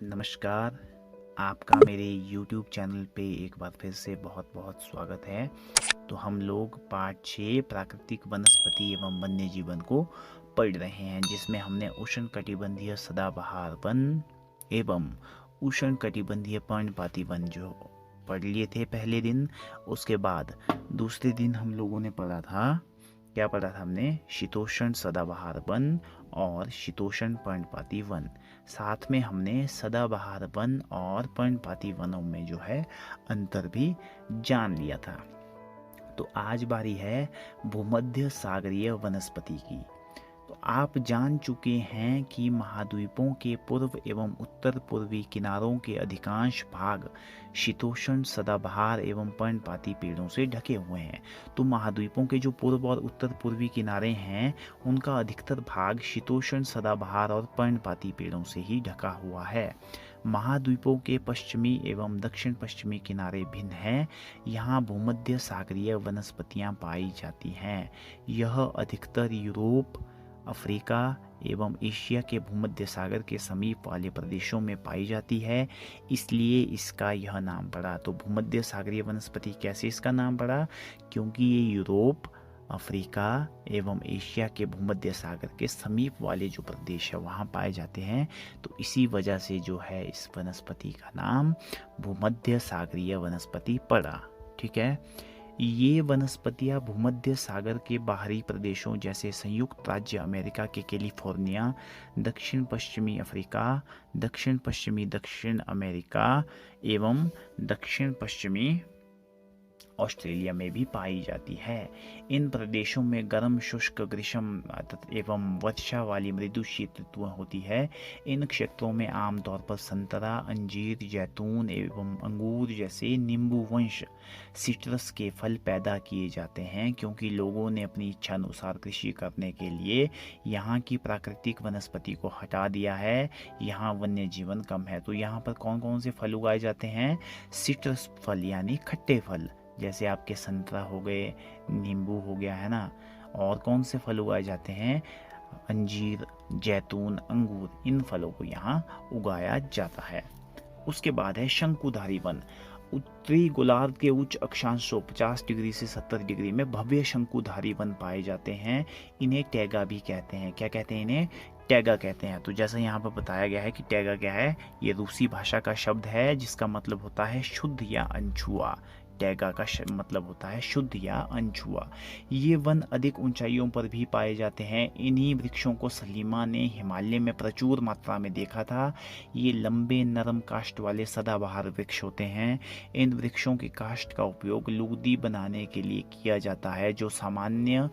नमस्कार। आपका मेरे YouTube चैनल पे एक बार फिर से बहुत बहुत स्वागत है। तो हम लोग पार्ट 6 प्राकृतिक वनस्पति एवं वन्य जीवन को पढ़ रहे हैं, जिसमें हमने उष्णकटिबंधीय सदाबहार वन एवं उष्णकटिबंधीय पर्णपाती वन जो पढ़ लिए थे पहले दिन। उसके बाद दूसरे दिन हम लोगों ने पढ़ा था, क्या पढ़ा था हमने? शीतोष्ण सदाबहार वन और शीतोष्ण पर्णपाती वन। साथ में हमने सदाबहार वन और पर्णपाती वनों में जो है अंतर भी जान लिया था। तो आज बारी है भूमध्य सागरीय वनस्पति की। तो आप जान चुके हैं कि महाद्वीपों के पूर्व एवं उत्तर पूर्वी किनारों के अधिकांश भाग शीतोष्ण सदाबहार एवं पर्णपाती पेड़ों से ढके हुए हैं। तो महाद्वीपों के जो पूर्व और उत्तर पूर्वी किनारे हैं, उनका अधिकतर भाग शीतोष्ण सदाबहार और पर्णपाती पेड़ों से ही ढका हुआ है। महाद्वीपों के पश्चिमी एवं दक्षिण पश्चिमी किनारे भिन्न हैं। यहाँ भूमध्य सागरीय वनस्पतियाँ पाई जाती हैं। यह अधिकतर यूरोप, अफ्रीका एवं एशिया के भूमध्य सागर के समीप वाले प्रदेशों में पाई जाती है, इसलिए इसका यह नाम पड़ा। तो भूमध्य सागरीय वनस्पति कैसे इसका नाम पड़ा? क्योंकि ये यूरोप, अफ्रीका एवं एशिया के भूमध्य सागर के समीप वाले जो प्रदेश है वहाँ पाए जाते हैं। तो इसी वजह से जो है इस वनस्पति का नाम भूमध्य सागरीय वनस्पति पड़ा। ठीक है। ये वनस्पतियां भूमध्य सागर के बाहरी प्रदेशों जैसे संयुक्त राज्य अमेरिका के कैलिफोर्निया, दक्षिण पश्चिमी अफ्रीका, दक्षिण पश्चिमी दक्षिण अमेरिका एवं दक्षिण पश्चिमी ऑस्ट्रेलिया में भी पाई जाती है। इन प्रदेशों में गर्म शुष्क ग्रीष्म एवं वर्षा वाली मृदु शीत ऋतुएं होती है। इन क्षेत्रों में आमतौर पर संतरा, अंजीर, जैतून एवं अंगूर जैसे नींबू वंश सिट्रस के फल पैदा किए जाते हैं। क्योंकि लोगों ने अपनी इच्छा अनुसार कृषि करने के लिए यहाँ की प्राकृतिक वनस्पति को हटा दिया है, यहाँ वन्य जीवन कम है। तो यहाँ पर कौन कौन से फल उगाए जाते हैं? सिट्रस फल यानी खट्टे फल, जैसे आपके संतरा हो गए, नींबू हो गया, है ना। और कौन से फल उगाए जाते हैं? अंजीर, जैतून, अंगूर, इन फलों को यहाँ उगाया जाता है। उसके बाद है शंकुधारी वन। उत्तरी गोलार्ध के उच्च अक्षांशों 50 डिग्री से 70 डिग्री में भव्य शंकुधारी वन पाए जाते हैं। इन्हें टैगा भी कहते हैं। क्या कहते हैं इन्हें? टैगा कहते हैं। तो जैसा यहाँ पर बताया गया है कि टैगा क्या है, ये रूसी भाषा का शब्द है जिसका मतलब होता है शुद्ध या अनछुआ। टैगा का मतलब होता है शुद्ध या अनछुआ। ये वन अधिक ऊंचाइयों पर भी पाए जाते हैं। इन्हीं वृक्षों को सलीमा ने हिमालय में प्रचुर मात्रा में देखा था। ये लंबे नरम काष्ठ वाले सदाबहार वृक्ष होते हैं। इन वृक्षों की काष्ठ का उपयोग लुगदी बनाने के लिए किया जाता है, जो सामान्य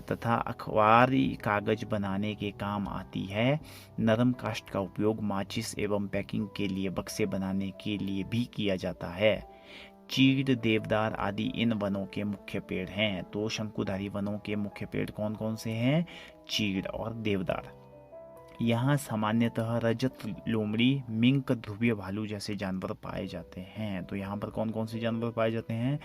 तथा अखबारी कागज बनाने के काम आती है। नरम काष्ठ का उपयोग माचिस एवं पैकिंग के लिए बक्से बनाने के लिए भी किया जाता है। चीड़, देवदार आदि इन वनों के मुख्य पेड़ हैं। तो शंकुधारी वनों के मुख्य पेड़ कौन कौन से हैं? चीड़ और देवदार। यहाँ सामान्यतः रजत, लोमड़ी, मिंक, ध्रुवीय भालू जैसे जानवर पाए जाते हैं। तो यहाँ पर कौन कौन से जानवर पाए जाते हैं?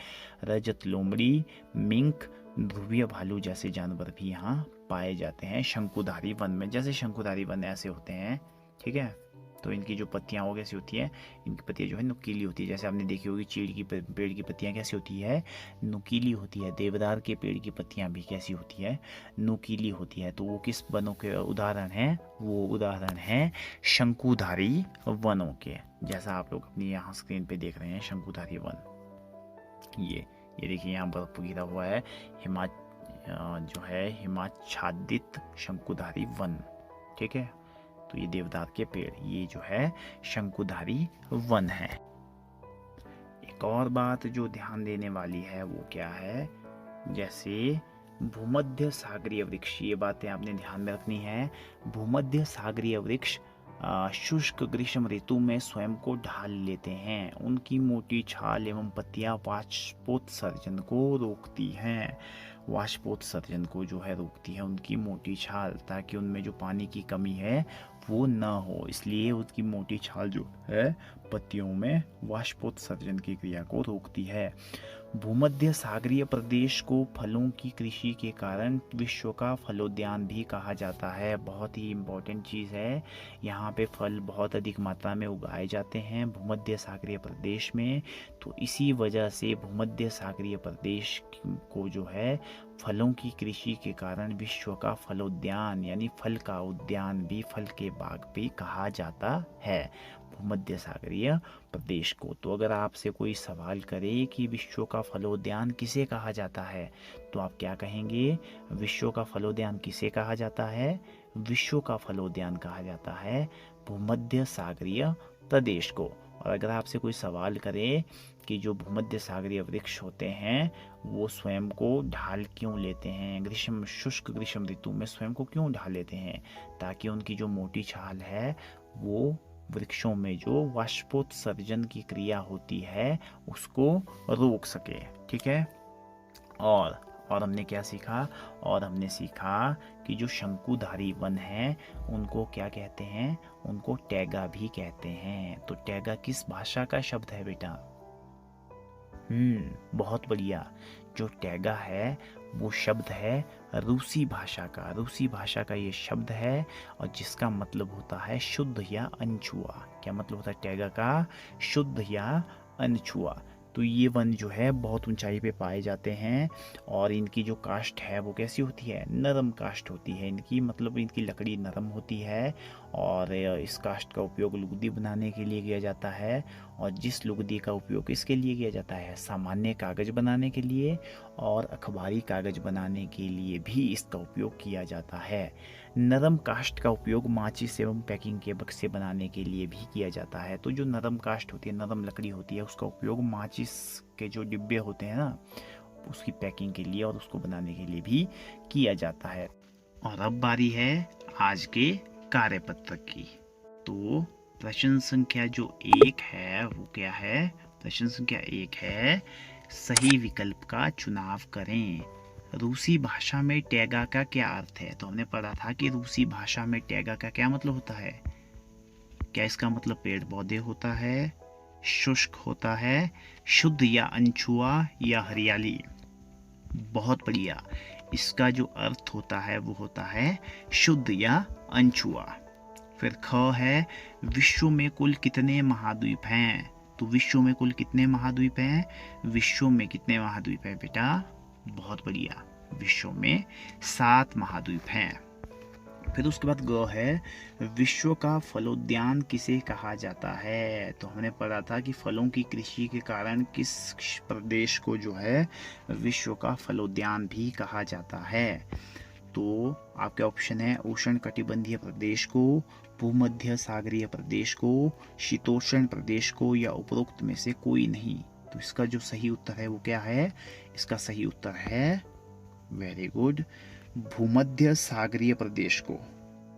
रजत, लोमड़ी, मिंक, ध्रुवीय भालू जैसे जानवर भी यहाँ पाए जाते हैं शंकुधारी वन में। जैसे शंकुधारी वन ऐसे होते हैं, ठीक है। तो इनकी जो पत्तियाँ वो कैसी होती हैं? इनकी पत्तियाँ जो है नुकीली होती है। जैसे आपने देखी होगी चीड़ की पेड़ की पत्तियाँ कैसी होती है? नुकीली होती है। देवदार के पेड़ की पत्तियाँ भी कैसी होती है? नुकीली होती है। तो वो किस वनों के उदाहरण हैं? वो उदाहरण हैं शंकुधारी वनों के। जैसा आप लोग अपनी यहाँ स्क्रीन पे देख रहे हैं शंकुधारी वन। ये देखिए यहाँ बर्फ गिरा हुआ है। जो है हिमाच्छादित शंकुधारी वन, ठीक है। तो ये देवदार के पेड़, ये जो है शंकुधारी वन है। एक और बात जो ध्यान देने वाली है वो क्या है? जैसे भूमध्य सागरीय वृक्ष, ये बातें आपने ध्यान में रखनी है। भूमध्य सागरीय वृक्ष शुष्क ग्रीष्म ऋतु में स्वयं को ढाल लेते हैं। उनकी मोटी छाल एवं पत्तियां वाष्पोत्सर्जन को रोकती हैं। वाष्पोत्सर्जन को जो है रोकती है उनकी मोटी छाल, ताकि उनमें जो पानी की कमी है वो न हो। इसलिए उसकी मोटी छाल जो है पत्तियों में वाष्पोत्सर्जन की क्रिया को रोकती है। भूमध्य सागरीय प्रदेश को फलों की कृषि के कारण विश्व का फलोद्यान भी कहा जाता है। बहुत ही इम्पोर्टेंट चीज़ है। यहाँ पे फल बहुत अधिक मात्रा में उगाए जाते हैं भूमध्य सागरीय प्रदेश में। तो इसी वजह से भूमध्य सागरीय प्रदेश को जो है फलों की कृषि के कारण विश्व का फलोद्यान यानी फल का उद्यान भी, फल के बाग भी कहा जाता है भूमध्य सागरीय प्रदेश को। तो अगर आपसे कोई सवाल करे कि विश्व का फलोद्यान किसे कहा जाता है, तो आप क्या कहेंगे? विश्व का फलोद्यान किसे कहा जाता है? विश्व का फलोद्यान कहा जाता है भूमध्य सागरीय प्रदेश को। और अगर आपसे कोई सवाल करे कि जो भूमध्य सागरीय वृक्ष होते हैं वो स्वयं को ढाल क्यों लेते हैं, शुष्क ग्रीष्म ऋतु में स्वयं को क्यों ढाल लेते हैं, ताकि उनकी जो मोटी छाल है वो वृक्षों में जो वाष्पोत्सर्जन की क्रिया होती है उसको रोक सके। ठीक है। और हमने क्या सीखा? और हमने सीखा कि जो शंकुधारी वन है उनको क्या कहते हैं? उनको टैगा भी कहते हैं। तो टैगा किस भाषा का शब्द है बेटा? बहुत बढ़िया। जो टैगा है वो शब्द है रूसी भाषा का। रूसी भाषा का ये शब्द है और जिसका मतलब होता है शुद्ध या अनछुआ। क्या मतलब होता है टैगा का? शुद्ध या अनछुआ। तो ये वन जो है बहुत ऊंचाई पे पाए जाते हैं और इनकी जो काष्ठ है वो कैसी होती है? नरम काष्ठ होती है इनकी, मतलब इनकी लकड़ी नरम होती है और इस काष्ठ का उपयोग लुगदी बनाने के लिए किया जाता है। और जिस लुगदी का उपयोग इसके लिए किया जाता है, सामान्य कागज बनाने के लिए और अखबारी कागज बनाने के लिए भी इसका उपयोग किया जाता है। नरम काष्ठ का उपयोग माचिस एवं पैकिंग के बक्से बनाने के लिए भी किया जाता है। तो जो नरम काष्ठ होती है, नरम लकड़ी होती है, उसका उपयोग माचिस के जो डिब्बे होते हैं ना, उसकी पैकिंग के लिए और उसको बनाने के लिए भी किया जाता है। और अब बारी है आज के कार्यपत्र की। तो प्रश्न संख्या जो 1 है वो क्या है? प्रश्न संख्या 1 है, सही विकल्प का चुनाव करें। रूसी भाषा में टैगा का क्या अर्थ है? तो हमने पढ़ा था कि रूसी भाषा में टैगा का क्या मतलब होता है? क्या इसका मतलब पेड़ पौधे होता है, शुष्क होता है, शुद्ध या अनछुआ या हरियाली? बहुत बढ़िया। इसका जो अर्थ होता है वो होता है शुद्ध या अनछुआ। फिर ख है, विश्व में कुल कितने महाद्वीप हैं? तो विश्व में कुल कितने महाद्वीप हैं? विश्व में कितने महाद्वीप हैं बेटा? बहुत बढ़िया। विश्व में 7 महाद्वीप हैं। फिर उसके बाद ग है, विश्व का फलोद्यान किसे कहा जाता है? तो हमने पढ़ा था कि फलों की कृषि के कारण किस प्रदेश को जो है विश्व का फलोद्यान भी कहा जाता है। तो आपके ऑप्शन है उष्ण कटिबंधीय प्रदेश को, भूमध्य सागरीय प्रदेश को, शीतोष्ण प्रदेश को, या उपरोक्त में से कोई नहीं। तो इसका जो सही उत्तर है वो क्या है? इसका सही उत्तर है, वेरी गुड, भूमध्य सागरीय प्रदेश को।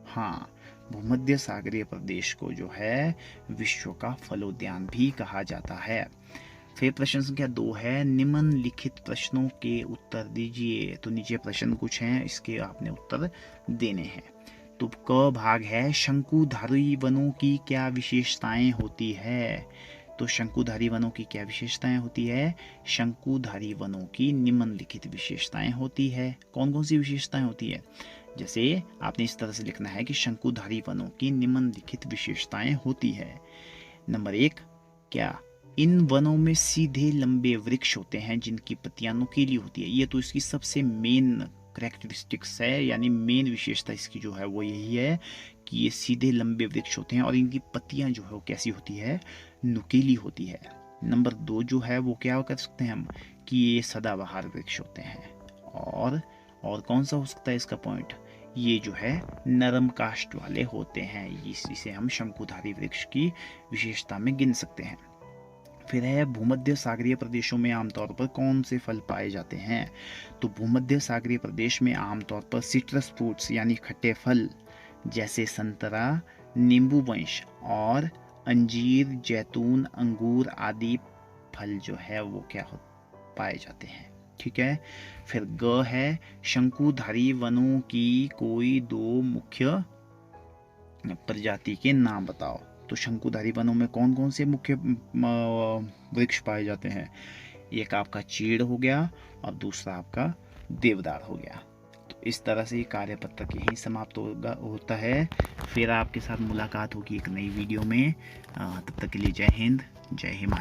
हाँ, भूमध्य सागरीय प्रदेश को जो है विश्व का फलोद्यान भी कहा जाता है। फिर प्रश्न संख्या 2 है, निम्नलिखित प्रश्नों के उत्तर दीजिए। तो नीचे प्रश्न कुछ हैं, इसके आपने उत्तर देने हैं। तो क भाग है, शंकुधारी वनों की क्या विशेषताएं होती है? तो शंकुधारी वनों की क्या विशेषताएं होती है? शंकुधारी वनों की निम्नलिखित विशेषताएं होती है। कौन कौन सी विशेषताएं होती है? जैसे आपने इस तरह से लिखना है कि शंकुधारी वनों की निम्नलिखित विशेषताएं होती है। नंबर 1, क्या इन वनों में सीधे लंबे वृक्ष होते हैं जिनकी पत्तियां नुकीली होती है? ये तो इसकी सबसे मेन कैरेक्टरिस्टिक्स है, यानी मेन विशेषता इसकी जो है वो यही है कि ये सीधे लंबे वृक्ष होते हैं और इनकी पत्तियां जो है वो कैसी होती है? नुकीली होती है। नंबर 2 जो है वो क्या कर सकते हैं हम कि ये सदाबहार वृक्ष होते हैं। और कौन सा हो सकता है इसका पॉइंट? ये जो है नरम काष्ठ वाले होते हैं। इसे हम शंकुधारी वृक्ष की विशेषता में गिन सकते हैं। फिर है, भूमध्य सागरीय प्रदेशों में आमतौर पर कौन से फल पाए जाते हैं? तो भूमध्य सागरीय प्रदेश में आमतौर पर सिट्रस फ्रूट्स यानी खट्टे फल जैसे संतरा, नींबू वंश और अंजीर, जैतून, अंगूर आदि फल जो है वो क्या पाए जाते हैं। ठीक है। फिर ग है, शंकुधारी वनों की कोई 2 मुख्य प्रजाति के नाम बताओ। तो शंकुधारी वनों में कौन कौन से मुख्य वृक्ष पाए जाते हैं? एक आपका चीड़ हो गया और दूसरा आपका देवदार हो गया। तो इस तरह से कार्यपत्रक यहीं समाप्त होता है। फिर आपके साथ मुलाकात होगी एक नई वीडियो में। तब तक के लिए जय हिंद, जय हिमाचल।